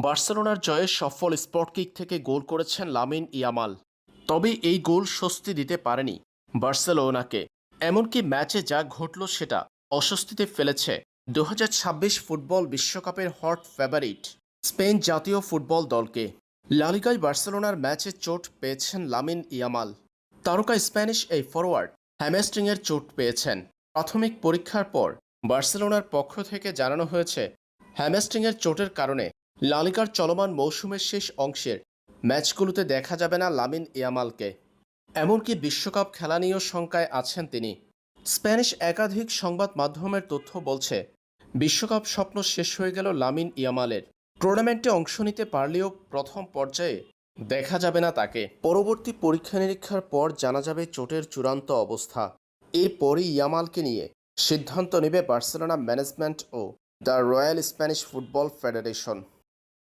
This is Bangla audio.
বার্সেলোনার জয়ে সফল স্পট কিক থেকে গোল করেছেন লামিন ইয়ামাল। তবে এই গোল স্বস্তি দিতে পারেনি বার্সেলোনাকে। এমনকি ম্যাচে যা ঘটল সেটা অস্বস্তিতে ফেলেছে 2026 ফুটবল বিশ্বকাপের হট ফেভারিট স্পেন জাতীয় ফুটবল দলকে। লা লিগায় বার্সেলোনার ম্যাচে চোট পেয়েছেন লামিন ইয়ামাল। তারকা স্প্যানিশ এই ফরোয়ার্ড হ্যামস্ট্রিংয়ের চোট পেয়েছেন। প্রাথমিক পরীক্ষার পর বার্সেলোনার পক্ষ থেকে জানানো হয়েছে হ্যামস্ট্রিংয়ের চোটের কারণে লা লিগার চলমান মৌসুমের শেষ অংশের ম্যাচগুলোতে দেখা যাবে না লামিন ইয়ামালকে। এমনকি বিশ্বকাপ খেলা নিয়েও শঙ্কায় আছেন তিনি। স্প্যানিশ একাধিক সংবাদ মাধ্যমের তথ্য বলছে বিশ্বকাপ স্বপ্ন শেষ হয়ে গেল লামিন ইয়ামালের। টুর্নামেন্টে অংশ নিতে পারলেও প্রথম পর্যায়ে দেখা যাবে না তাকে। পরবর্তী পরীক্ষা নিরীক্ষার পর জানা যাবে চোটের চূড়ান্ত অবস্থা। এরপরই ইয়ামালকে নিয়ে সিদ্ধান্ত নেবে বার্সেলোনা ম্যানেজমেন্ট ও the Royal Spanish Football federation.